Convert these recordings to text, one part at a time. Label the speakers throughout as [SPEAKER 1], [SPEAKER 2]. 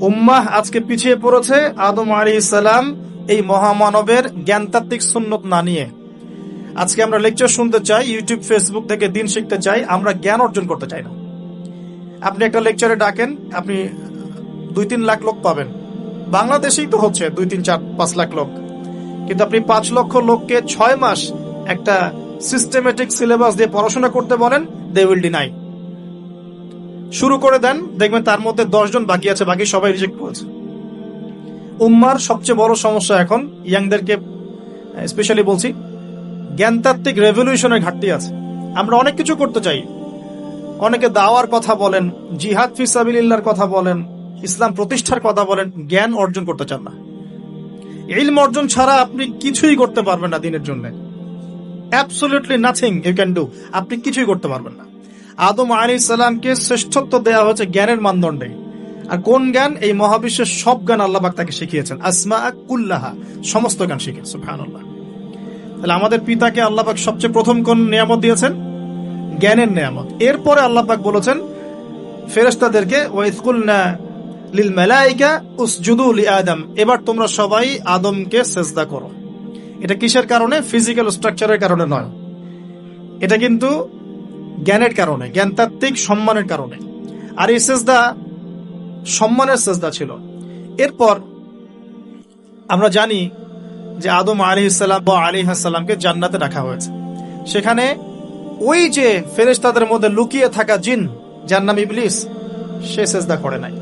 [SPEAKER 1] উম্মাহ আজকে পিছিয়ে পড়েছে আদম আলাইহিস সালাম এই মহামানবের জ্ঞানতাত্ত্বিক সুন্নত না নিয়ে। আজকে আমরা লেকচার শুনতে চাই, ইউটিউব ফেসবুক থেকে দিন শিখতে চাই, আমরা জ্ঞান অর্জন করতে চাই না। আপনি একটা লেকচারে ডাকেন, আপনি 2-3 লাখ লোক পাবেন। বাংলাদেশেই তো হচ্ছে 2-3-4-5 লাখ লোক, কিন্তু আপনি 5 লক্ষ লোককে 6 মাস একটা সিস্টেমেটিক সিলেবাস দিয়ে পড়াশোনা করতে বলেন, দে উইল ডিনাই। শুরু করে দেন, দেখবেন তার মধ্যে 10 জন বাকি আছে, বাকি সবাই রিজেক্ট করেছে। উম্মার সবচেয়ে বড় সমস্যা এখন, ইয়াংদেরকে স্পেশালি বলছি, জ্ঞানতাত্ত্বিক রেভলিউশনের ঘাটতি আছে। আমরা অনেক কিছু করতে চাই, অনেকে দাওয়ার কথা বলেন, জিহাদ ফি সাবিলিল্লাহর কথা বলেন, ইসলাম প্রতিষ্ঠার কথা বলেন, জ্ঞান অর্জন করতে চান না। ইলম অর্জন ছাড়া আপনি কিছুই করতে পারবেন না দিনের জন্য। Absolutely nothing you can do. আপনি কিছুই করতে পারবেন না। আদম আলাইহিস সালামকে শ্রেষ্ঠত্ব দেওয়া হচ্ছে জ্ঞানের মানদণ্ডে। আর কোন জ্ঞান? এই মহাবিশ্বের সব জ্ঞান আল্লাহ পাক তাকে শিখিয়েছেন। আসমা কুল্লাহা, সমস্ত জ্ঞান শিখে। সুবহানাল্লাহ। তাহলে আমাদের পিতাকে আল্লাহ পাক সবচেয়ে প্রথম কোন নিয়ামত দিয়েছেন? জ্ঞানের নিয়ামত। এরপরে আল্লাহ পাক বলেছেন ফেরেশতাদেরকে, ওয়াইজ কুলনা লিল মালাইকা উসজুদু লিআদম, এবার তোমরা সবাই আদমকে সিজদা করো। এটা কিসের কারণে? ফিজিক্যাল স্ট্রাকচারের কারণে নয়, এটা কিন্তু জ্ঞানের কারণে, জ্ঞানতাত্ত্বিক সম্মানের কারণে। আর এই সিজদা সম্মানের সিজদা ছিল। এরপর আমরা জানি যে আদম আলাইহিস সালামকে জান্নাতে রাখা হয়েছে। সেখানে ওই যে ফেরেশতাদের মধ্যে লুকিয়ে থাকা জিন, যার নাম ইবলিস, সে সিজদা করে নাই।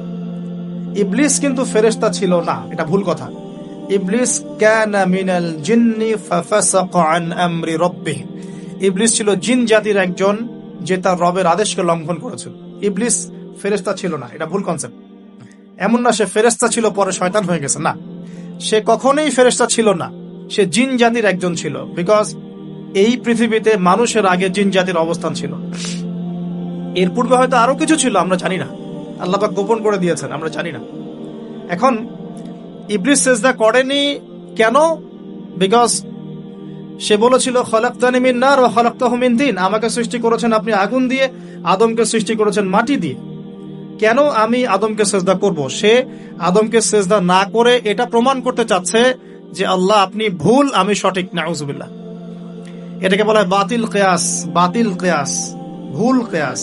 [SPEAKER 1] ইবলিস কিন্তু ফেরেশতা ছিল না, এটা ভুল কথা। ইবলিস কানা মিনাল জিন্নি ফাফাসাকা আন আমরি রাব্বিহি, ইবলিস ছিল জিন জাতির একজন যে তার রবের আদেশকে লঙ্ঘন করেছিল। ইবলিস ফেরেশতা ছিল না, এটা ভুল কনসেপ্ট। এমন না সে ফেরেশতা ছিল পরে শয়তান হয়ে গেছে, না, সে কখনোই ফেরেশতা ছিল না, সে জিন জাতির একজন ছিল। বিকজ এই পৃথিবীতে মানুষের আগে জিন জাতির অবস্থান ছিল। এর পূর্বে হয়তো আরো কিছু ছিল, আমরা জানি না, আল্লাহ পাক গোপন করে দিয়েছেন, আমরা জানি না। এখন ইবলিস সিজদা করেনি কেন? বিকজ সে বলেছিল খলাকতানি মিন নার ওয়া খলাকতাহু মিন তিন, আমাকে সৃষ্টি করেছেন আপনি আগুন দিয়ে, আদমকে সৃষ্টি করেছেন মাটি দিয়ে, কেন আমি আদমকে সিজদা করব? সে আদমকে সিজদা না করে এটা প্রমাণ করতে চাচ্ছে যে আল্লাহ আপনি ভুল, আমি সঠিক। নাউজুবিল্লাহ। এটাকে বলা হয় বাতিল কিয়াস, বাতিল কিয়াস, ভুল কিয়াস।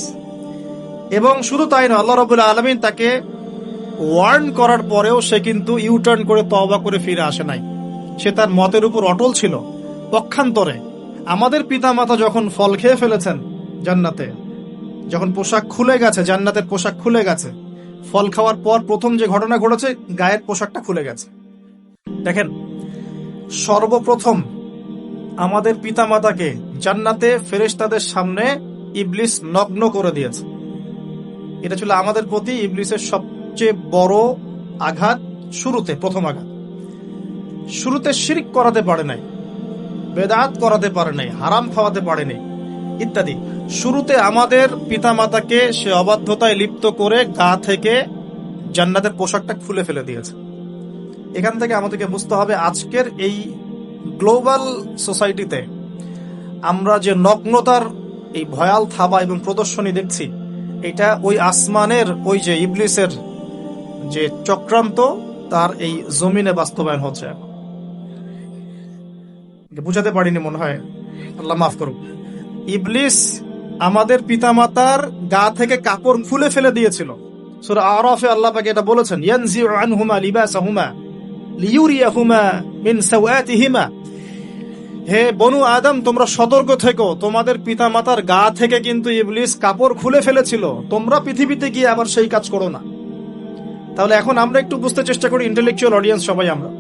[SPEAKER 1] এবং শুধু তাই নয়, আল্লাহ রাব্বুল আলামিন তাকে ওয়ার্ন করার পরেও সে কিন্তু ইউটার্ন করে তওবা করে ফিরে আসে নাই। সে তার মতের উপর অটল ছিল। পক্ষান্তরে আমাদের পিতামাতা যখন ফল খেয়ে ফেলেছেন জান্নাতে, যখন পোশাক খুলে গেছে, জান্নাতের পোশাক খুলে গেছে, ফল খাওয়ার পর প্রথম যে ঘটনা ঘটেছে, গায়ের পোশাকটা খুলে গেছে। দেখেন, সর্বপ্রথম আমাদের পিতামাতাকে জান্নাতে ফেরেশতাদের সামনে ইবলিস নগ্ন করে দিয়েছে। এটা ছিল আমাদের প্রতি ইবলিসের সবচেয়ে বড় আঘাত। শুরুতে, প্রথম আঘাত। শুরুতে শিরক করাতে পারে নাই, বেদাত করাতে পারে নাই, হারাম খাওয়াতে পারে নাই ইত্যাদি। শুরুতে আমাদের পিতামাতাকে সে অবাধ্যতায় লিপ্ত করে গা থেকে জান্নাতের পোশাকটা খুলে ফেলে দিয়েছে। এখান থেকে আমাদেরকে বুঝতে হবে, আজকের এই গ্লোবাল সোসাইটিতে আমরা যে নগ্নতার এই ভয়াল থাবা এবং প্রদর্শনী দেখছি, এটা ওই আসমানের ওই যে ইবলিসের যে চক্রান্ত, তার এই জমিনে বাস্তবায়ন হচ্ছে। বুঝাতে পারিনি মনে হয়, আল্লাহ মাফ করুক। ইবলিস আমাদের পিতামাতার গা থেকে কাপড় খুলে ফেলে দিয়েছিল। সূরা আরাফে আল্লাহ পাক এটা বলেছেন, ইয়ানজিউ আনহুমা লিবাসাহুমা লিয়ুরিয়াহুমা মিন সাওয়াতিহিমা। হে বনু আদম, তোমরা সতর্ক থেকো, তোমাদের পিতামাতার গা থেকে কিন্তু ইবলিস কাপড় খুলে ফেলেছিল, তোমরা পৃথিবীতে গিয়ে আবার সেই কাজ করো না। তাহলে এখন আমরা একটু বুঝতে চেষ্টা করি, ইন্টেলেকচুয়াল অডিয়েন্স সবাই আমরা,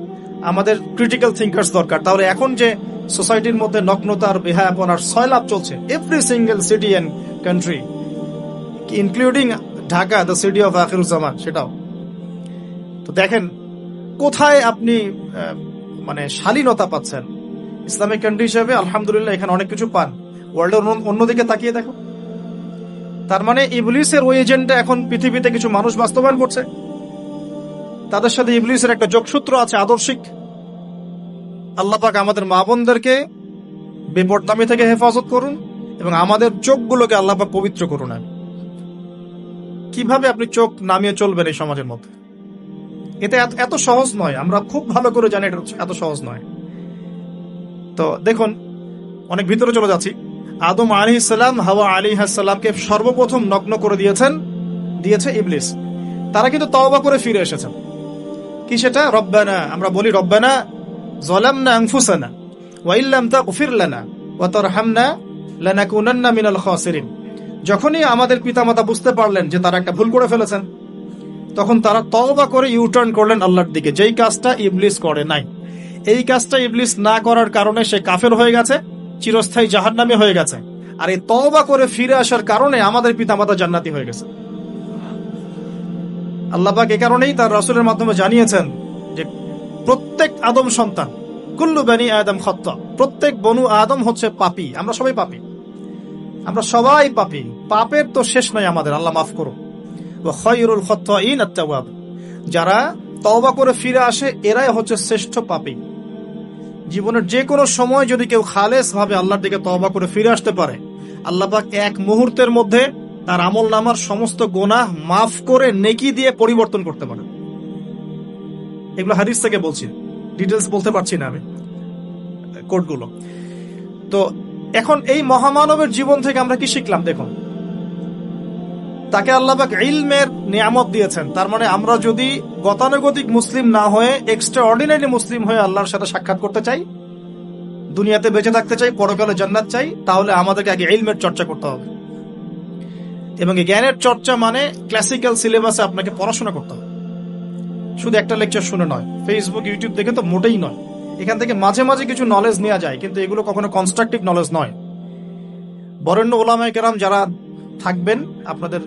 [SPEAKER 1] আমাদের ক্রিটিক্যাল থিঙ্কার্স দরকার। তাহলে এখন যে সোসাইটির মধ্যে নগ্নতার, বেহায়াপনার সয়লাভ চলছে, every single city and country, including Dhaka, the city of আখিরুজ্জামান, সেটাও তো দেখেন কোথায় আপনি মানে শালীনতা পাচ্ছেন। ইসলামিক কান্ট্রি হিসেবে আলহামদুলিল্লাহ এখানে অনেক কিছু পান। ওয়ার্ল্ডের অন্যদিকে তাকিয়ে দেখো। তার মানে ইবলিসের ওই এজেন্ডা এখন পৃথিবীতে কিছু মানুষ বাস্তবায়ন করছে। তাদের সাথে ইবলিসের একটা যোগসূত্র আছে আদর্শিক। আল্লাহ পাক আমাদের মা বোনদেরকে বেপরদামি থেকে হেফাজত করুন এবং আমাদের চোখগুলোকে আল্লাহ পাক পবিত্র করুন। কিভাবে আপনি চোখ নামিয়ে চলবেন এই সমাজের মধ্যে? এটা এত সহজ নয়, আমরা খুব ভালো করে জানি এটা এত সহজ নয়। তো দেখুন, অনেক ভিতরে চলে যাচ্ছি। আদম আলাইহিস সালাম হাওয়া আলাইহিস সালামকে সর্বপ্রথম নগ্ন করে দিয়েছে ইবলিস। তারা কিন্তু তওবা করে ফিরে এসেছেন। কি সেটা? রব্বানা, আমরা বলি রব্বানা যালামনা আনফুসানা ওয়া ইল্লাম তাগফির লানা ওয়া তারহামনা লানাকুনান্না মিনাল খাসিরিন। যখনই আমাদের পিতামাতা বুঝতে পারলেন যে তারা একটা ভুল করে ফেলেছেন, তখন তারা তওবা করে ইউটার্ন করলেন আল্লাহর দিকে, যেই কাজটা ইবলিস করে নাই। এই কাজটা ইবলিস না করার কারণে সে কাফের হয়ে গেছে, চিরস্থায়ী জাহান্নামী হয়ে গেছে। আর এই তওবা করে ফিরে আসার কারণে আমাদের পিতামাতা জান্নাতি হয়ে গেছে। আল্লাহ পাক এই কারণেই তার রাসূলের মাধ্যমে জানিয়েছেন যে প্রত্যেক আদম সন্তান, কুল্লু বানি আদম খাত্তা, প্রত্যেক বনু আদম হচ্ছে পাপী। আমরা সবাই পাপী, আমরা সবাই পাপী। পাপের তো শেষ নাই আমাদের, আল্লাহ মাফ করো। ওয়া খায়রুল খাত্তাইন আত-তাওয়াব, যারা তওবা করে ফিরে আসে এরাই হচ্ছে শ্রেষ্ঠ পাপী। জীবনের যে কোনো সময় যদি কেউ খালেস ভাবে আল্লাহর দিকে তওবা করে ফিরে আসতে পারে, আল্লাহ পাক এক মুহূর্তের মধ্যে তার আমলনামার সমস্ত গুনাহ মাফ করে নেকি দিয়ে পরিবর্তন করতে পারে। এগুলো হাদিস থেকে বলছি, ডিটেলস বলতে পারছি না আমি, কোডগুলো। তো এখন এই মহামানবের জীবন থেকে আমরা কি শিখলাম? দেখুন, তাকে আল্লাহ পাক ইলমের নিয়ামত দিয়েছেন। তার মানে আমরা যদি গতানুগতিক মুসলিম না হয়ে এক্সট্রা অর্ডিনারি মুসলিম হয়ে আল্লাহর সাথে সাক্ষাৎ করতে চাই, দুনিয়াতে বেঁচে থাকতে চাই, পরকালে জান্নাত চাই, তাহলে আমাদেরকে আগে ইলমের চর্চা করতে হবে। এবং এই জ্ঞানের চর্চা মানে ক্লাসিক্যাল সিলেবাসে আপনাকে পড়াশোনা করতে হবে, শুধু একটা লেকচার শুনে নয়, ফেসবুক ইউটিউব দেখে তো মোটেই নয়। এখান থেকে মাঝে মাঝে কিছু নলেজ নেওয়া যায়, কিন্তু এগুলো কখনো কনস্ট্রাকটিভ নলেজ নয়। বরেণ্য ওলামায়ে কেরাম যারা থাকবেন আপনাদের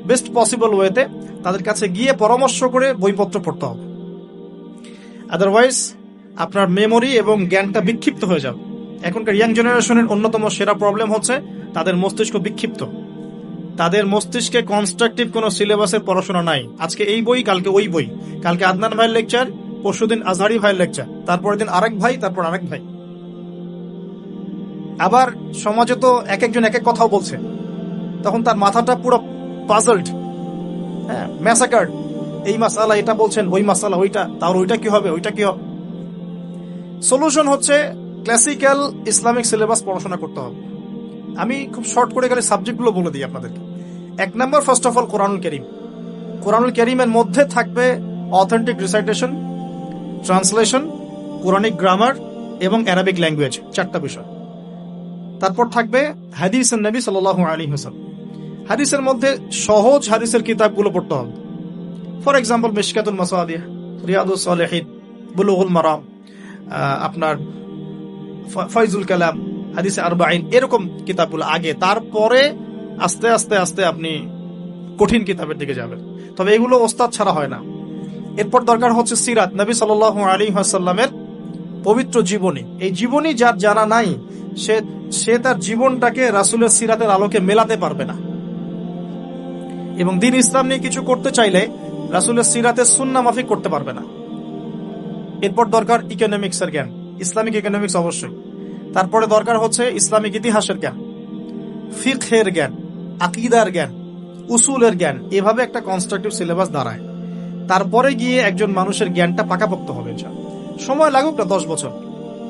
[SPEAKER 1] বেস্ট পসিবল ওয়েতে, তাদের কাছে গিয়ে পরামর্শ করে বইপত্র পড়তে হবে। আদারওয়াইজ আপনার মেমোরি এবং জ্ঞানটা বিক্ষিপ্ত হয়ে যাবে। এখনকার ইয়াং জেনারেশনের অন্যতম সেরা প্রবলেম হচ্ছে তাদের মস্তিষ্ক বিক্ষিপ্ত। তাদের মস্তিষ্কে কনস্ট্রাকটিভ কোনো সিলেবাসের পড়াশোনা নাই। আজকে এই বই, কালকে ওই বই, কালকে আদনান ভাইয়ের লেকচার, পরশুদিন আজহারি ভাইয়ের লেকচার, তারপরের দিন আরেক ভাই, তারপর আরেক ভাই। আবার সমাজে তো এক একজন এক এক কথাও বলছে, তখন তার মাথাটা পুরো পাজলড, হ্যাঁ, ম্যাসাকার্ড। এই মাসালা এটা বলছেন, ওই মাসালা ওইটা, তার ওইটা কি হবে, ওইটা কি হবে। সলিউশন হচ্ছে ক্লাসিক্যাল ইসলামিক সিলেবাস পড়াশোনা করতে হবে। আমি খুব শর্ট করে গেলে সাবজেক্টগুলো বলে দিই আপনাদেরকে। 1 নম্বর, ফার্স্ট অফ অল কোরআনুল কারীম। কোরআনুল কারীমের মধ্যে থাকবে authentic recitation, translation, Quranic grammar এবং অ্যারাবিক ল্যাঙ্গুয়েজ, 4টা বিষয়। তারপর থাকবে হাদিসের নবী সাল্লাল্লাহু আলাইহি ওয়াসাল্লাম। হাদিসের মধ্যে সহজ হাদিসের কিতাবগুলো পড়তে হবে। ফর এক্সাম্পল মিশকাতুল মাসাবিহ, রিয়াদুস সালিহিন, বুলুগুল মারাম, আপনার ফয়জুল কালাম, হাদিসে আরবাঈন, এরকম কিতাবগুলো আগে, তারপরে আস্তে আস্তে আস্তে আপনি কঠিন কিতাবের দিকে যাবেন। তবে এগুলো ওস্তাদ ছাড়া হয় না। এরপর দরকার হচ্ছে সিরাত, নবী সাল্লাল্লাহু আলাইহি ওয়াসাল্লামের পবিত্র জীবনী। এই জীবনী যার জানা নাই, সে তার জীবনটাকে রাসূলের সিরাতের আলোকে মেলাতে পারবে না। এবং দ্বীন ইসলাম নিয়ে কিছু করতে চাইলে রাসূলের সিরাতের সুন্নাহ মাফিক করতে পারবে না। এরপর দরকার ইকোনমিক্সের জ্ঞান, ইসলামিক ইকোনমিক্স অবশ্যই। তারপরে দরকার হচ্ছে ইসলামিক ইতিহাসের জ্ঞান, ফিকহের জ্ঞান, আকীদার জ্ঞান, উসুলের জ্ঞান। এভাবে একটা কনস্ট্রাকটিভ সিলেবাস দাঁড়ায়। তারপরে গিয়ে একজন মানুষের জ্ঞানটা পাকাপোক্ত হবে। সময় লাগুক না, 10 বছর,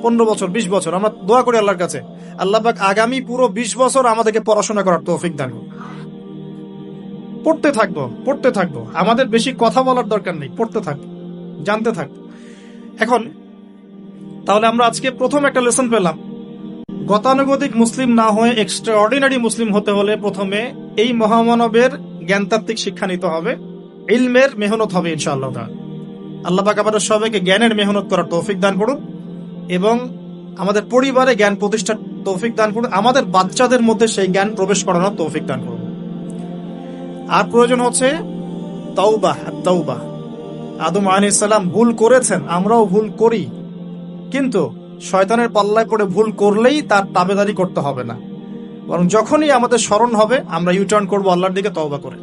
[SPEAKER 1] 15 বছর, 20 বছর। আমরা দোয়া করি আল্লাহর কাছে, আল্লাহ পাক আগামী পুরো 20 বছর আমাদেরকে পড়াশোনা করার তৌফিক দান করুন। পড়তে থাকবো। আমাদের বেশি কথা বলার দরকার নেই, পড়তে থাকবো, জানতে থাকবো। এখন তাহলে আমরা আজকে প্রথম একটা লেসন পেলাম, গতানুগতিক মুসলিম না হয়ে এক্সট্রা অর্ডিনারি মুসলিম হতে হলে প্রথমে এই মহামানবের জ্ঞানতাত্ত্বিক শিক্ষা নিতে হবে, ইলমের মেহনত হবে ইনশাআল্লাহ। আল্লাহ পাক আমাদের সবাইকে জ্ঞানের মেহনত করার তৌফিক দান করুন এবং আমাদের পরিবারে জ্ঞান প্রতিষ্ঠার তৌফিক দান করুন। আমাদের বাচ্চাদের মধ্যে সেই জ্ঞান প্রবেশ করানোর তৌফিক দান করুন। আর প্রয়োজন হচ্ছে তাওবাহ। আদম আলাইহিস সালাম ভুল করেছেন, আমরাও ভুল করি, কিন্তু শয়তানের পাল্লায় পড়ে ভুল করলেই তার তাবেদারি করতে হবে না, বরং যখনই আমাদের স্মরণ হবে আমরা ইউটার্ন করবো আল্লাহর দিকে তওবা করে।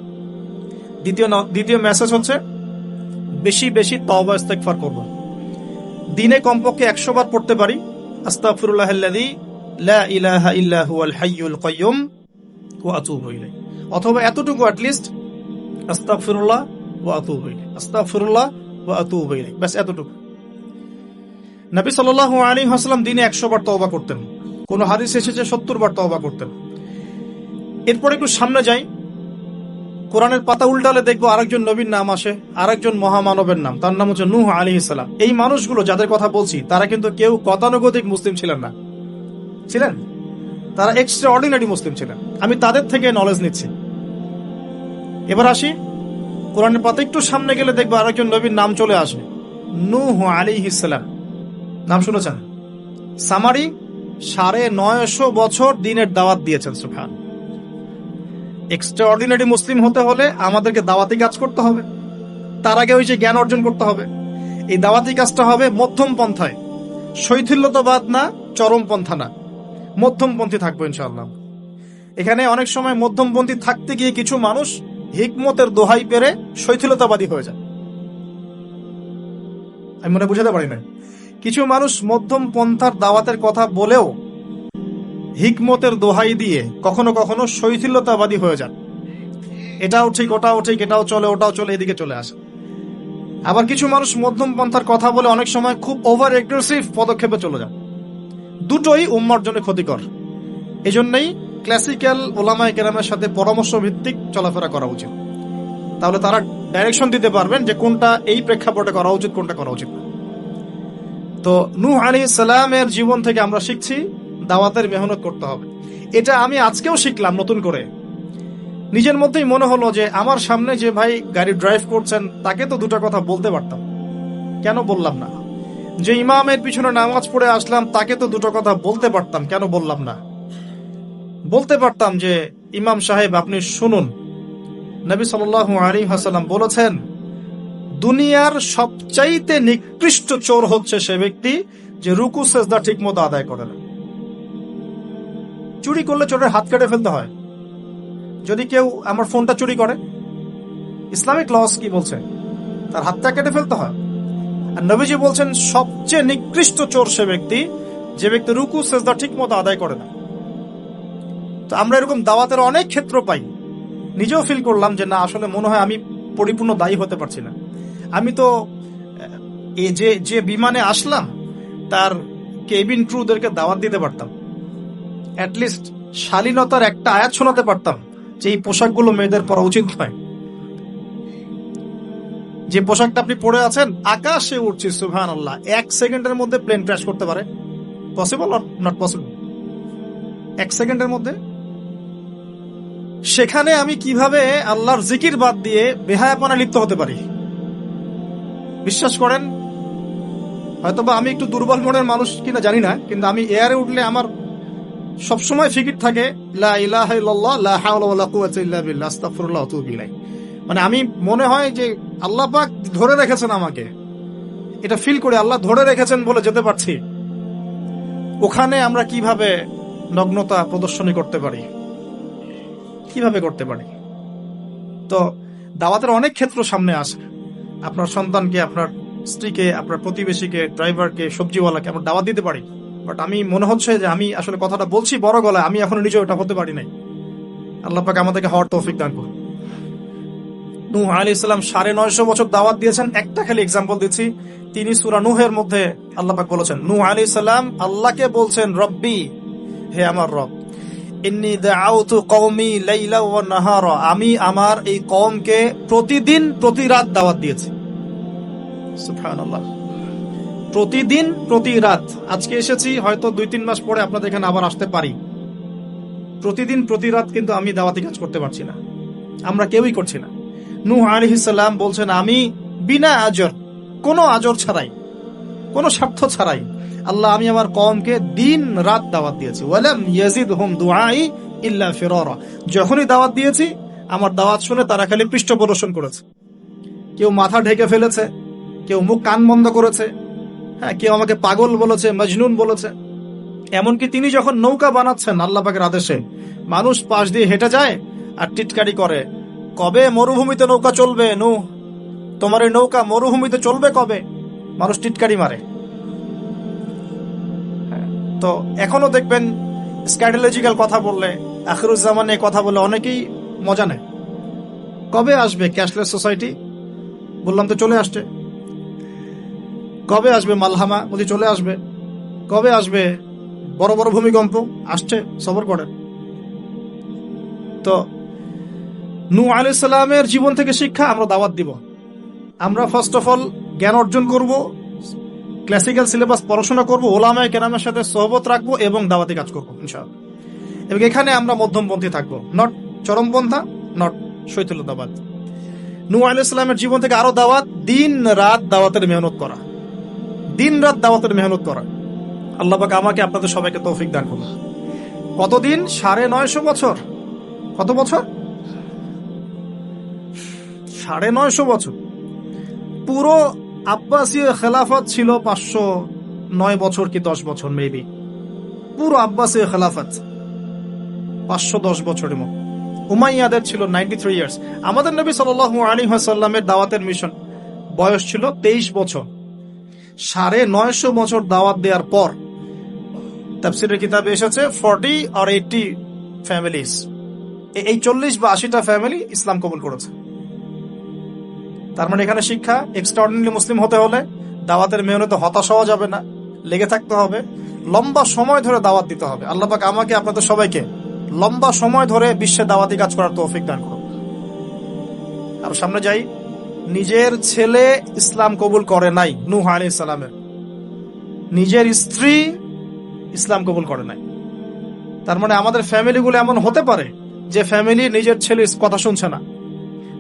[SPEAKER 1] দ্বিতীয় মেসেজ হচ্ছে বেশি বেশি তওবা ইস্তেগফার করব। দিনে কমপক্ষে 100 বার পড়তে পারি আস্তাগফিরুল্লাহাল্লাযী লা ইলাহা ইল্লা হুয়াল হাইয়ুল কাইয়্যুম ওয়া আতুবু ইলাইহি, অথবা এতটুকু অ্যাটলিস্ট আস্তাগফিরুল্লাহ ওয়া আতুবু ইলাইহি, আস্তাগফিরুল্লাহ ওয়া আতুবু ইলাইহি, ব্যাস এতটুকু। নবী সাল্লাল্লাহু আলাইহি ওয়াসাল্লাম দিনে 100 বার তওবা করতেন, কোন হাদিস এসেছে 70 বার তওবা করতেন। এরপর একটু সামনে যাই, কোরআনের পাতা উল্টালে দেখবো আরেকজন নবীর নাম আসে, আরেকজন মহামানবের নাম, তার নাম হচ্ছে নূহ আলাইহিস সালাম। এই মানুষগুলো যাদের কথা বলছি তারা কিন্তু কেউ গতানুগতিক মুসলিম ছিলেন না, ছিলেন তারা এক্সট্রা অর্ডিনারি মুসলিম ছিলেন। আমি তাদের থেকে নলেজ নিচ্ছি। এবার আসি, কোরআনের পাতা একটু সামনে গেলে দেখবো আরেকজন নবীর নাম চলে আসে, নূহ আলাইহিস সালাম। নাম শুনেছেন? সামারি 950 বছর দিনের দাওয়াত দিয়েছেন। সুবহান। এক্সট্রা অর্ডিনারি মুসলিম হতে হলে আমাদেরকে দাওয়াতি কাজ করতে হবে, তার আগে ওই যে জ্ঞান অর্জন করতে হবে। এই দাওয়াতি কাজটা হবে মধ্যম পন্থায়, শৈথিল্যতাবাদ না, চরমপন্থা না, মধ্যমপন্থী থাকবো ইনশাআল্লাহ। এখানে অনেক সময় মধ্যমপন্থী থাকতে গিয়ে কিছু মানুষ হিকমতের দোহাই পেরে শৈথিলতাবাদী হয়ে যায়। আমি মনে বুঝাতে পারি না, কিছু মানুষ মধ্যম পন্থার দাওয়াতের কথা বলেও হিকমতের দোহাই দিয়ে কখনো কখনো শৈথিল্যতাবাদী হয়ে যান। এটাও ঠিক, ওটাও ঠিক, এটাও চলে, ওটাও চলে, এদিকে চলে আসে। আবার কিছু মানুষ মধ্যম পন্থার কথা বলে অনেক সময় খুব ওভার এগ্রেসিভ পদক্ষেপে চলে যান। দুটোই উম্মার জন্য ক্ষতিকর। এজন্যই ক্লাসিক্যাল ওলামায়ে কেরামের সাথে পরামর্শ ভিত্তিক চলাফেরা করা উচিত, তাহলে তারা ডাইরেকশন দিতে পারবেন যে কোনটা এই প্রেক্ষাপটে করা উচিত, কোনটা করা উচিত না। তো নূহ আলাইহিস সালামের জীবন থেকে আমরা শিখছি দাওয়াতের মেহনত করতে হবে। এটা আমি আজকেও শিখলাম নতুন করে। নিজের মধ্যেই মনে হলো যে আমার সামনে যে ভাই গাড়ি ড্রাইভ করছেন তাকে তো দুটো কথা বলতে পারতাম, কেন বললাম না? যে ইমামের পিছনে নামাজ পড়ে আসলাম তাকে তো দুটো কথা বলতে পারতাম, কেন বললাম না? বলতে পারতাম যে ইমাম সাহেব আপনি শুনুন, নবী সাল্লাল্লাহু আলাইহি ওয়াসাল্লাম বলেছেন দুনিয়ার সবচাইতে নিকৃষ্ট চোর হচ্ছে সে ব্যক্তি যে রুকু সেজদা ঠিক মতো আদায় করে না। চুরি করলে চোরের হাত কেটে ফেলতে হয়। যদি কেউ আমার ফোনটা চুরি করে, ইসলামিক লস কি বলছে? তার হাতটা কেটে ফেলতে হয়। আর নবীজি বলছেন সবচেয়ে নিকৃষ্ট চোর সে ব্যক্তি যে ব্যক্তি রুকু সেজদা ঠিক মতো আদায় করে না। তো আমরা এরকম দাওয়াতের অনেক ক্ষেত্র পাই। নিজেও ফিল করলাম যে না, আসলে মনে হয় আমি পরিপূর্ণ দায়ী হতে পারছি না। আমি তো যে বিমানে আসলাম তার কেবিন ক্রুদেরকে দাওয়াত দিতে পারতাম, অ্যাটলিস্ট শালীনতার একটা আয়াত শোনাতে পারতাম যে এই পোশাকগুলো মেয়েদের পরা উচিত নয়। যে পোশাকটা আপনি পরে আছেন, আকাশে উঠছে, সুবহানাল্লাহ, 1 সেকেন্ডের মধ্যে প্লেন ক্র্যাশ করতে পারে। Possible or not possible? 1 সেকেন্ডের মধ্যে। সেখানে আমি কিভাবে আল্লাহর জিকির বাদ দিয়ে বেহায়াপনা লিপ্ত হতে পারি? বিশ্বাস করেন, হয়তোবা আমি একটু দুর্বল মনের মানুষ কিনা জানি না, কিন্তু আমি এয়ারে উঠলে আমার সবসময় ফিকির থাকে লা ইলাহা ইল্লাল্লাহ লা হাওলা ওয়ালা কুওয়াতা ইল্লা বিল্লাহ আস্তাগফিরুল্লাহ ওয়া আতুবু ইলাইহি। মানে আমি মনে হয় যে আল্লাহ পাক ধরে রেখেছেন আমাকে, এটা ফিল করে আল্লাহ ধরে রেখেছেন বলে যেতে পারছি। ওখানে আমরা কিভাবে নগ্নতা প্রদর্শনী করতে পারি, কিভাবে করতে পারি? তো দাওয়াতের অনেক ক্ষেত্র সামনে আসে। আপনার সন্তানকে, আপনার স্ত্রীকে, আপনার প্রতিবেশীকে, ড্রাইভারকে, সবজিওয়ালাকে আমরা দাওয়াত দিতে পারি। বাট আমি মনে হচ্ছে যে আমি আসলে কথাটা বলছি বড় গলায়, আমি এখনো নিজে ওটা হতে পারি নাই। আল্লাহ পাক আমাদেরকে হওয়ার তৌফিক দান করুন। নূহ আলাইহিস সালাম 950 বছর দাওয়াত দিয়েছেন। একটা খালি এক্সাম্পল দিচ্ছি, তিনি সূরা নূহের মধ্যে আল্লাহ পাক বলেছেন, নূহ আলাইহিস সালাম আল্লাহকে বলছেন, রব্বি, হে আমার রব, ইন্নী দাআউতু কওমি লাইলা ওয়া নাহারা, আমি আমার এই কওমকে প্রতিদিন প্রতি রাত দাওয়াত দিয়েছি। সুবহানাল্লাহ, প্রতিদিন প্রতি রাত। আজকে এসেছি, হয়তো 2-3 মাস পরে আপনাদের এখানে আবার আসতে পারি। প্রতিদিন প্রতি রাত কিন্তু আমি দাওয়াতি কাজ করতে পারছি না, আমরা কেউই করছি না। নূহ আলাইহিস সালাম বলছেন আমি বিনা আজর, কোনো আজর ছাড়াই, কোনো স্বার্থ ছাড়াই, আল্লাহ আমি আমার কওমকে দিন রাত দাওয়াত দিয়েছি। ওয়ালাম ইয়াজিদহুম দুআই ইল্লা ফিরারা, যখনই দাওয়াত দিয়েছি আমার দাওয়াত শুনে তারা খালি পৃষ্ঠ প্রদর্শন করেছে। কেউ মাথা ঢেকে ফেলেছে, কেউ মুখ কান বন্ধ করেছে, হ্যাঁ, কেউ আমাকে পাগল বলেছে, মজনুন বলেছে। এমনকি তিনি যখন নৌকা বানাচ্ছেন আল্লাহ পাকের আদেশে, মানুষ পাশ দিয়ে হেঁটে যায় আর টিটকারি করে, কবে মরুভূমিতে নৌকা চলবে নূহ, তোমার এই নৌকা মরুভূমিতে চলবে কবে? মানুষ টিটকারি মারে। তো এখনো দেখবেন স্ক্যাটোলজিক্যাল কথা বললে, আখিরুজ্জামানে কথা বলে অনেকেই মজা নেয়। কবে আসবে ক্যাশলেস সোসাইটি? বললাম তো চলে আসছে। কবে আসবে মালহামা, বলছি চলে আসবে। কবে আসবে বড় বড় ভূমিকম্প, আসছে, সবর করেন। তো নূহ আলাইহিস সালামের জীবন থেকে শিক্ষা আমরা দাওয়াত দিব। আমরা ফার্স্ট অফ অল জ্ঞান অর্জন করব, ক্লাসিক্যাল সিলেবাস পড়াশোনা করব, ওলামায়ে কেরামের সাথে সোহবত রাখবো এবং দাওয়াতি কাজ করবো ইনশাআল্লাহ। এবং এখানে আমরা মধ্যমপন্থী থাকবো, নট চরমপন্থা, নট শৈথিল্যতাবাদ। নূহ আলাইহিস সালামের জীবন থেকে আরো দাওয়াত, দিন রাত দাওয়াতের মেহনত করা, দিন রাত দাওয়াতের মেহনত করা। আল্লাহ পাক আমাকে আপনাদের সবাইকে তৌফিক দান করুন। কতদিন? 950 বছর। কত বছর? 950 বছর। পুরো আব্বাসীয় খেলাফত ছিল 509 বছর কি 10 বছর মেবি। পুরো আব্বাসীয় খেলাফত 510 বছরের মতো। উমাইয়াদের ছিল 93 ইয়ার্স। আমাদের নবী সাল্লাল্লাহু আলাইহি ওয়াসাল্লামের দাওয়াতের মিশন বয়স ছিল 23 বছর। 950 বছর দাওয়াত দেওয়ার পর তাফসীরের কিতাবে এসেছে 40 or 80 ফ্যামিলিজ, এই 40 বা 80টা ফ্যামিলি ইসলাম কবুল করেছে। তার মানে এখানে শিক্ষা, এক্সট্রাঅর্ডিনারি মুসলিম হতে হলে দাওয়াতের মেহনতে হতাশ হওয়া যাবে না, লেগে থাকতে হবে, লম্বা সময় ধরে দাওয়াত দিতে হবে। আল্লাহ পাক আমাকে আপনাদের সবাইকে লম্বা সময় ধরে বিশ্বে দাওয়াতি কাজ করার তৌফিক দান করুন। আর সামনে যাই। নিজের ছেলে ইসলাম কবুল করে নাই নূহ আলাইহিস সালামের, নিজের স্ত্রী ইসলাম কবুল করে নাই। তার মানে আমাদের ফ্যামিলিগুলো এমন হতে পারে যে ফ্যামিলি নিজের ছেলে কথা শুনছে না,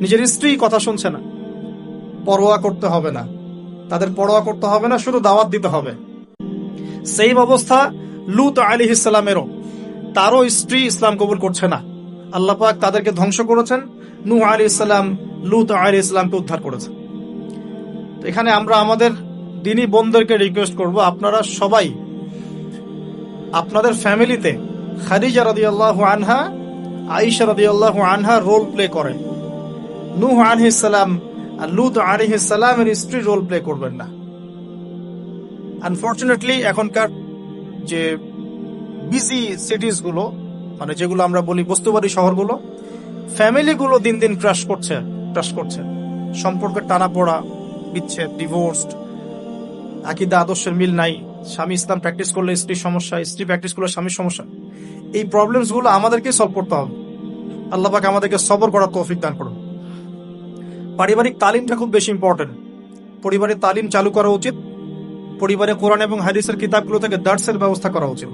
[SPEAKER 1] নিজের স্ত্রী কথা শুনছে না। পরোয়া করতে হবে না, তাদের পরোয়া করতে হবে না, শুধু দাওয়াত দিতে হবে। সেই অবস্থা লূত আলাইহিস সালামেরও, তারও স্ত্রী ইসলাম কবুল করছে না। আল্লাহ পাক তাদেরকে ধ্বংস করেছেন, নূহ আলাইহিস সালাম লূত আলাইহিস সালামকে উদ্ধার করেছেন। তো এখানে আমরা আমাদের দ্বীনী বোনদেরকে রিকোয়েস্ট করব, আপনারা সবাই আপনাদের ফ্যামিলিতে খাদিজা রাদিয়াল্লাহু আনহা, আয়েশা রাদিয়াল্লাহু আনহা রোল প্লে করেন। নূহ আলাইহিস সালাম আর লূত আলাইহিস সালামের স্ত্রী রোল প্লে করবেন না। আনফরচুনেটলি এখনকার যে বিজি সিটিজ গুলো, মানে যেগুলো আমরা বলি বস্তুবাদী শহরগুলো, ফ্যামিলিগুলো দিন দিন ক্রাশ করছে। সম্পর্কের টানাপোড়া, বিচ্ছেদ, ডিভোর্সড, আকীদা আদর্শের মিল নাই। স্বামী ইসলাম প্র্যাকটিস করলে স্ত্রীর সমস্যা, স্ত্রী প্র্যাকটিস করলে স্বামীর সমস্যা। এই প্রবলেমস গুলো আমাদেরকে সলভ করতে হবে। আল্লাহ পাক আমাদেরকে সবর করার তৌফিক দান করুন। পারিবারিক তালিমটা খুব বেশি ইম্পর্টেন্ট। পরিবারের তালিম চালু করা উচিত। পরিবারে কোরআন এবং হাদিসের কিতাবগুলো থেকে দার্সের ব্যবস্থা করা উচিত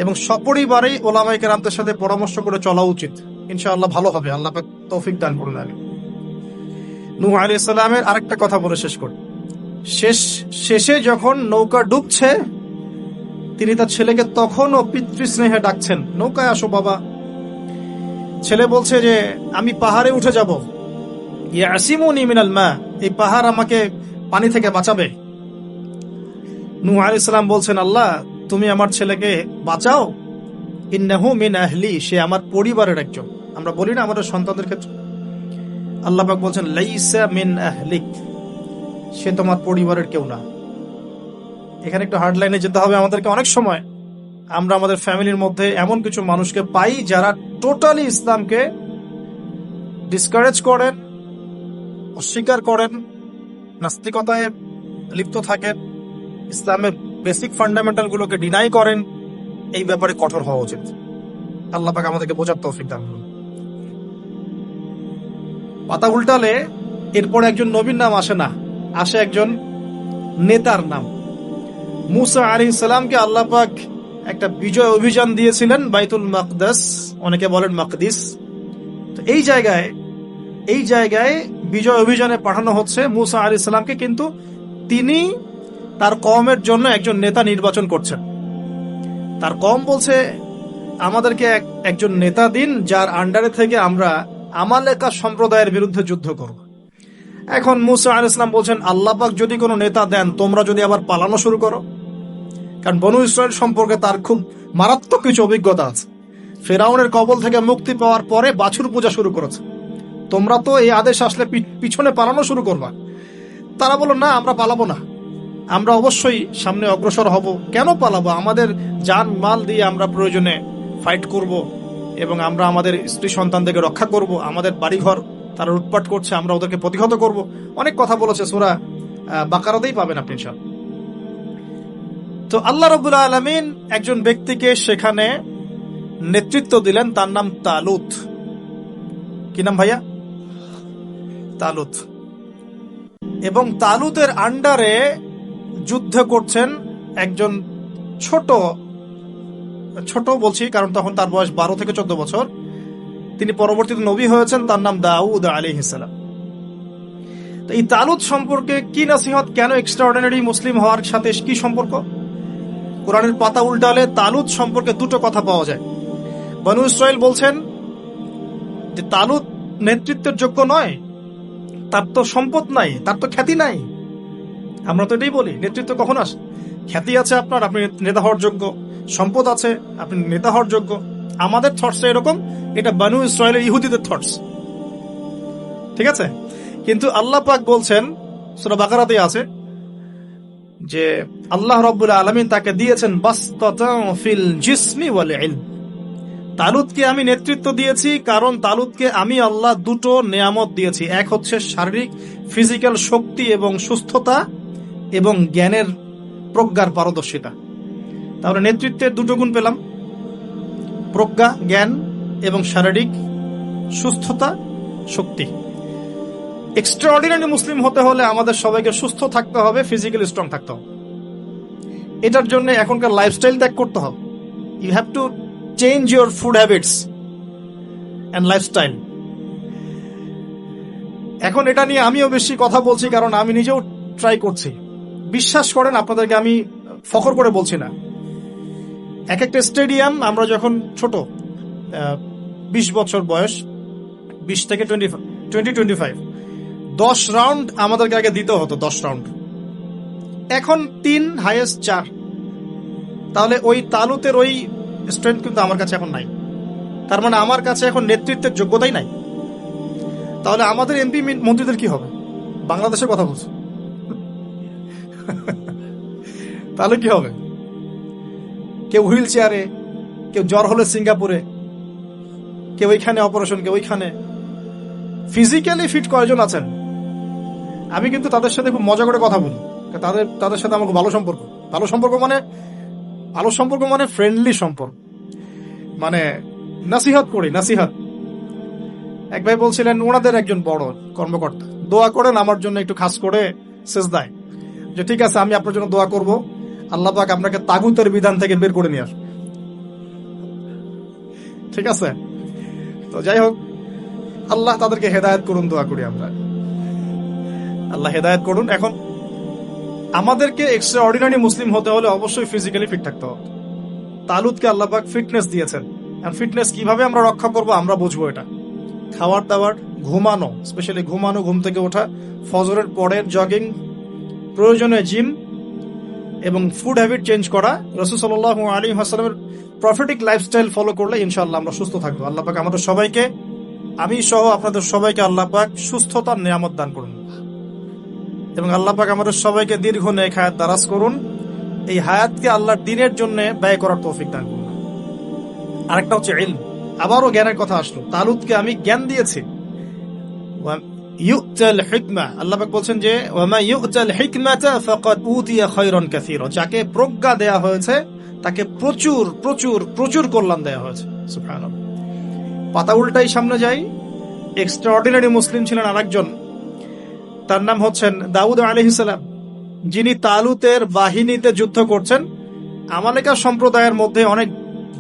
[SPEAKER 1] এবং সপরিবারেই ওলামায়ে কেরামদের সাথে পরামর্শ করে চলা উচিত। ইনশাআল্লাহ ভালো হবে। আল্লাহ পাক তৌফিক দান করুন। আমি নূহ আলাইহিস সালামের আরেকটা কথা বলে শেষ করি। শেষে যখন নৌকা ডুবছে, তিনি তার ছেলেকে তখনও পিতৃস্নেহে ডাকছেন, নৌকায় আসো বাবা। ছেলে বলছে যে আমি পাহাড়ে উঠে যাব, ইয়াসিমুনি মিনাল মা, এই পাহাড় আমাকে পানি থেকে বাঁচাবে। নূহ আলাইহিস সালাম বলছেন, আল্লাহ তুমি আমার ছেলেকে বাঁচাও, ইন্নাহু মিন আহলি, সে আমার পরিবারের একজন। আমরা বলি না আমাদের সন্তানদের ক্ষেত্রে, আল্লাহ পাক বলছেন লাইসা মিন আহলিক, সে তোমার পরিবারের কেউ না। এখানে একটু হার্ড লাইনে যেতে হবে আমাদেরকে। অনেক সময় আমরা আমাদের ফ্যামিলির মধ্যে এমন কিছু মানুষকে পাই যারা টোটালি ইসলামকে ডিসকারেজ করেন, অস্বীকার করেন, নাস্তিকতায় লিপ্ত থাকেন, ইসলামের বেসিক ফান্ডামেন্টাল গুলোকে ডিনাই করেন। এই ব্যাপারে কঠোর হওয়া উচিত। আল্লাহ পাক আমাদেরকে বোঝার তৌফিক দান করুন। পাতা উল্টালে এরপর একজন নবীর নাম আসে না, আসে একজন নেতার নাম। মুসা আলাইহিস সালামকে আল্লাহ পাক একটা বিজয় অভিযান দিয়েছিলেন বাইতুল মাকদাস, অনেকে বলেন মাকদিস। তো এই জায়গায় বিজয় অভিযানে পাঠানো হচ্ছে মুসা আলাইহিস সালামকে, কিন্তু তিনি তার কওমের জন্য একজন নেতা নির্বাচন করছেন। তার কওম বলছে আমাদেরকে একজন নেতা দিন যার আন্ডারে থেকে আমরা আমালেকা সম্প্রদায়ের বিরুদ্ধে যুদ্ধ করব। এখন মুসা আলাইহিস সালাম বলছেন আল্লাহ পাক যদি কোনো নেতা দেন, তোমরা যদি আবার পালানো শুরু করো। কারণ বনু ইসরাইল সম্পর্কে তার খুব মারাত্মক কিছু অভিজ্ঞতা আছে। ফেরাউনের কবল থেকে মুক্তি পাওয়ার পরে বাছুর পূজা শুরু করেছে। তোমরা তো এই আদেশ আসলে পিছনে পালানো শুরু করবা। তারা বলল না, আমরা পালাবো না, আমরা অবশ্যই সামনে অগ্রসর হব। কেন পালাবো? আমাদের জান মাল দিয়ে আমরা প্রয়োজনে ফাইট করব এবং আমরা আমাদের স্ত্রী সন্তানদেরকে রক্ষা করব। আমাদের বাড়িঘর তারা লুটপাট করছে, আমরা ওদেরকে প্রতিহত করব। অনেক কথা বলেছে সূরা বাকারাতেই পাবেন আপনি ইনশাআল্লাহ। তো আল্লাহ রাব্বুল আলামিন একজন ব্যক্তিকে সেখানে নেতৃত্ব দিলেন, তার নাম তালুত। কি নাম ভাইয়া? তালুত। এবং তালুতের আন্ডারে যুদ্ধ করছেন একজন ছোট বলছি কারণ তখন তার বয়স 12 থেকে 14 বছর। তিনি পরবর্তীতে নবী হয়েছেন, তার নাম দাউদ আলাইহিস সালাম। তো এই তালুত সম্পর্কে কি নসিহত, কেন এক্সট্রাঅর্ডিনারি মুসলিম হওয়ার সাথে কি সম্পর্ক? কোরআনের পাতা উল্টালে তালুত সম্পর্কে দুটো কথা পাওয়া যায়। বনু ইসরাইল বলছেন যে তালুত নেতৃত্বের যোগ্য নয়, তার তো সম্পদ নাই, তার তো খ্যাতি নাই। আমরা তো এটাই বলি, নেতৃত্ব কখন আসে? খ্যাতি আছে আপনার, আপনি নেতা হওয়ার যোগ্য, সম্পদ আছে, আপনি নেতা হওয়ার যোগ্য। আমাদের থটস এরকম, এটা বনু ইসরাইলের ইহুদিদের থটস, ঠিক আছে? কিন্তু আল্লাহ পাক বলছেন, সূরা বাকারাতে আছে যে আল্লাহ রাব্বুল আলামিন তাকে দিয়েছেন বাসতাতাও ফিল জিসমি ওয়াল ইলম। তালুতকে আমি নেতৃত্ব দিয়েছি কারণ তালুতকে আমি আল্লাহ দুটো নেয়ামত দিয়েছি। এক হচ্ছে শারীরিক ফিজিক্যাল শক্তি এবং সুস্থতা, এবং জ্ঞানের প্রজ্ঞার পারদর্শিতা। তাহলে নেতৃত্বের দুটো গুণ পেলাম, প্রজ্ঞা, জ্ঞান এবং শারীরিক সুস্থতা, শক্তি। এক্সট্রাঅর্ডিনারি মুসলিম হতে হলে আমাদের সবাইকে সুস্থ থাকতে হবে, ফিজিক্যালি স্ট্রং থাকতে হবে। এটার জন্য এখনকার লাইফস্টাইল ত্যাগ করতে হবে। You have to change your food habits and lifestyle. এখন এটা নিয়ে আমিও বেশি কথা বলছি কারণ আমি নিজেও ট্রাই করছি। বিশ্বাস করেন, আপনাদেরকে আমি ফখর করে বলছি না। এক একটা স্টেডিয়াম আমরা যখন ছোট, 20 বছর বয়স, 20 থেকে 25, 10 রাউন্ড আমাদেরকে আগে দিতে হতো, 10 রাউন্ড। এখন 3, হাইয়েস্ট 4। তাহলে ওই তালুতের ওই স্ট্রেংথ কিন্তু আমার কাছে এখন নাই। তার মানে আমার কাছে এখন নেতৃত্বের যোগ্যতাই নাই। তাহলে আমাদের এমপি মন্ত্রীদের কি হবে? বাংলাদেশের কথা বলছে, তাহলে কি হবে? কেউ হুইল চেয়ারে, কেউ জ্বর হলে সিঙ্গাপুরে, কেউ ওইখানে অপারেশন, কেউ ওইখানে। ফিজিক্যালি ফিট কয়জন আছেন? আমি কিন্তু তাদের সাথে খুব মজা করে কথা বলি, তাদের সাথে আমার খুব ভালো সম্পর্ক। ভালো সম্পর্ক মানে ফ্রেন্ডলি সম্পর্ক, মানে নাসিহত করি, নাসিহত। এক ভাই বলছিলেন, ওনাদের একজন বড় কর্মকর্তা, দোয়া করেন আমার জন্য একটু খাস করে সেজদায়, যে ঠিক আছে আমি আপনার জন্য দোয়া করব, আল্লাহ পাক আপনাকে তাগুতের বিধান থেকে বের করে নিয়ে আসবে। ঠিক আছে? তো যাই হোক, আল্লাহ তাদেরকে হেদায়েত করুন, দোয়া করি আমরা, আল্লাহ হেদায়েত করুন। এখন আমাদেরকে এক্সট্রাঅর্ডিনারি মুসলিম হতে হলে অবশ্যই ফিজিক্যালি ফিট থাকতে হবে। তালুতকে আল্লাহ পাক ফিটনেস দিয়েছেন, আর ফিটনেস কিভাবে আমরা রক্ষা করব আমরা বুঝবো। এটা খাবার দাবার, ঘুমানো, স্পেশালি ঘুমানো, ঘুম থেকে ওঠা, ফজরের পরের জগিং, প্রয়োজনে জিম, এবং ফুড হ্যাবিট চেঞ্জ করা। রাসূল সাল্লাল্লাহু আলাইহি ওয়াসাল্লামের প্রফেটিক লাইফস্টাইল ফলো করলে ইনশাআল্লাহ আমরা সুস্থ থাকবো। আল্লাহ পাক আমাদের সবাইকে, আমি সহ আপনাদের সবাইকে আল্লাহ পাক সুস্থতার নিয়ামত দান করুন, এবং আল্লাহ পাক আমাদের সবাইকে দীর্ঘ নেক হায়াত দারাজ করুন। এই হায়াতকে আল্লাহর দ্বীনের জন্য ব্যয় করার তৌফিক দান করুন। আরেকটা হচ্ছে ইলম, আবারও জ্ঞানের কথা আসলো। তালুতকে আমি জ্ঞান দিয়েছি। ইউতাল হিকমা, আল্লাহ পাক বলছেন যে ওয়ামা ইউতাল হিকমাতা ফাকাদ উতিয়া খায়রান কাসীরা, যাকে প্রজ্ঞা দেয়া হয়েছে তাকে প্রচুর প্রচুর প্রচুর কল্যাণ দেয়া হয়েছে। সুবহানাল্লাহ। পাতা উল্টাই সামনে যাই, এক্সট্রাঅর্ডিনারি মুসলিম ছিলেন আরেকজন, তার নাম হচ্ছেন দাউদ আলাইহিস সালাম, যিনি তালুতের বাহিনীতে যুদ্ধ করছেন। আমালেকা সম্প্রদায়ের মধ্যে অনেক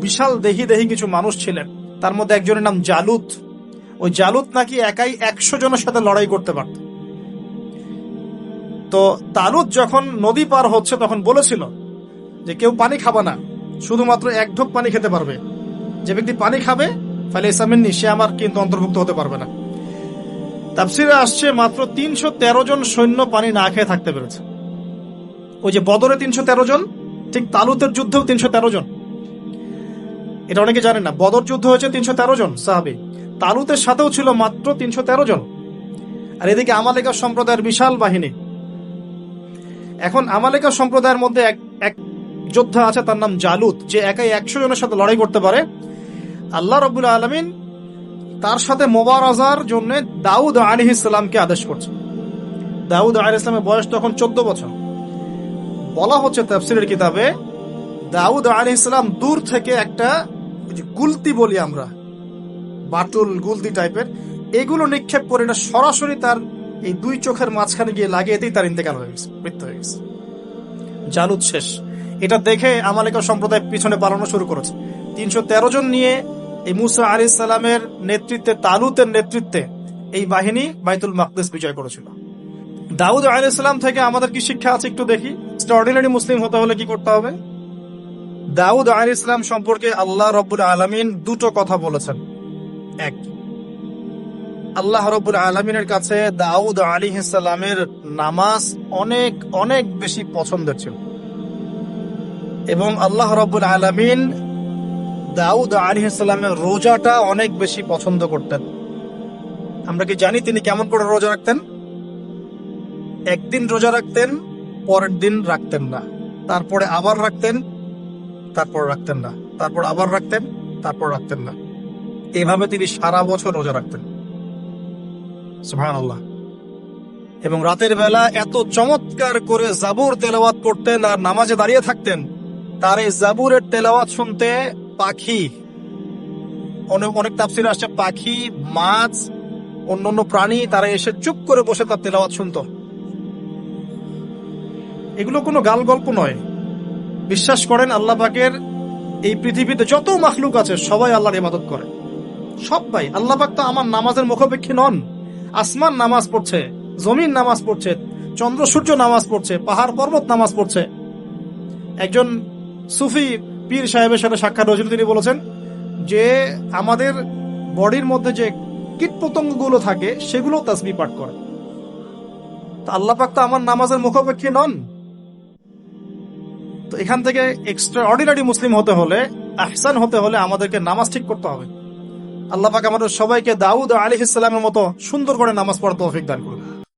[SPEAKER 1] বিশাল দেহি কিছু মানুষ ছিলেন, তার মধ্যে একজনের নাম জালুত। ওই জালুত নাকি একাই 100 জনের সাথে লড়াই করতে পারত। তো তালুত যখন নদী পার হচ্ছে তখন বলেছিল যে কেউ পানি খাবে না, শুধুমাত্র 1 ঢোক পানি খেতে পারবে। যে ব্যক্তি পানি খাবে ফালাইসা মিন্নি, সে আমার কিন্তু অন্তর্ভুক্ত হতে পারবে না। তাফসিরে আসছে মাত্র 313 জন সৈন্য পানি না খেয়ে থাকতে পেরেছে। ওই যে বদরে 313 জন, ঠিক তালুতের যুদ্ধেও 313 জন। এটা অনেকে জানেন না, বদর যুদ্ধ হয়েছে 313 জন সাহাবী, তালুতের সাথেও ছিল মাত্র 313 জন। আর এদিকে আমালেকা সম্প্রদায়ের বিশাল বাহিনী। এখন আমালেকা সম্প্রদায়ের মধ্যে এক যোদ্ধা আছে, তার নাম জালুত, যে একাই 100 জনের সাথে লড়াই করতে পারে। আল্লাহ রাব্বুল আলামিন তার সাথে মোবারাজার জন্য দাউদ আলাইহিস সালামকে আদেশ করছে। দাউদ আলাইহিস সালামের বয়স তখন 14 বছর। বলা হচ্ছে তাফসীরের কিতাবে, দাউদ আলাইহিস সালাম দূর থেকে একটা ওই যে গুলতি বলি আমরা, বাটুল গুলতি টাইপের, এগুলো নিক্ষেপ করে এটা সরাসরি তার এই দুই চোখের মাঝখানে গিয়ে লাগিয়েতেই তার ইন্তেকাল হয়ে গেছে, মৃত্যু হয়ে গেছে। জালুত শেষ। এটা দেখে আমালিকা সম্প্রদায় পিছনে পালানো শুরু করেছে। 313 জন নিয়ে এই মুসা আলাইহিস সালামের নেতৃত্বে, তালুতের নেতৃত্বে এই বাহিনী বাইতুল মাকদিস বিজয় করেছিল। দাউদ আলাইহিস সালাম থেকে আমাদের কি শিক্ষা আছে একটু দেখি। এক্সট্রাঅর্ডিনারি মুসলিম হতে হলে কি করতে হবে? দাউদ আলাইহিস সালাম সম্পর্কে আল্লাহ রাব্বুল আলামিন দুটো কথা বলেছেন। এক, আল্লাহ রাব্বুল আলামিনের কাছে দাউদ আলাইহিস সালামের নামাজ অনেক অনেক বেশি পছন্দের ছিল, এবং আল্লাহ রাব্বুল আলামিন দাউদ আলাইহিস সালামের রোজাটা অনেক বেশি পছন্দ করতেন। আমরা কি জানি তিনি কেমন করে রোজা রাখতেন? একদিন রোজা রাখতেন, পরের দিন রাখতেন না, তারপরে আবার রাখতেন, তারপর রাখতেন না, তারপর আবার রাখতেন, তারপর রাখতেন না। এভাবে তিনি সারা বছর রোজা রাখতেন। সুবহানাল্লাহ। এবং রাতের বেলা এত চমৎকার করে জাবুর তেলাওয়াত করতেন আর নামাজে দাঁড়িয়ে থাকতেন, তার এই জাবুরের তেলাওয়াত শুনতে পাখি, অনেক তাফসীরে আসছে পাখি, মাছ, অন্যান্য প্রাণী তারা এসে চুপ করে বসে তার তেলাওয়াত শুনতো। এগুলো কোনো গাল গল্প নয়। বিশ্বাস করেন আল্লাহ পাকের এই পৃথিবীতে যত মাখলুক আছে সবাই আল্লাহর ইবাদত করে, সবাই। আল্লাহ পাক তো আমার নামাজের মুখাপেক্ষী নন। আসমান নামাজ পড়ছে, জমিন নামাজ পড়ছে, চন্দ্র সূর্য নামাজ পড়ছে, পাহাড় পর্বত নামাজ পড়ছে। একজন সুফি পীর সাহেবের সাথে সাক্ষাৎ হয়েছিল, তিনি বলেছেন যে আমাদের বডির মধ্যে যে কীট পতঙ্গগুলো থাকে সেগুলো তাসবিহ পাঠ করে। তো আল্লাহ পাক তো আমার নামাজের মুখাপেক্ষী নন। তো এখান থেকে এক্সট্রা অর্ডিনারি মুসলিম হতে হলে, আহসান হতে হলে আমাদেরকে নামাজ ঠিক করতে হবে। আল্লাহ পাক আমাদের সবাইকে দাউদ আলাইহিস সালামের মতো সুন্দর করে নামাজ পড়ার তৌফিক দান করুন।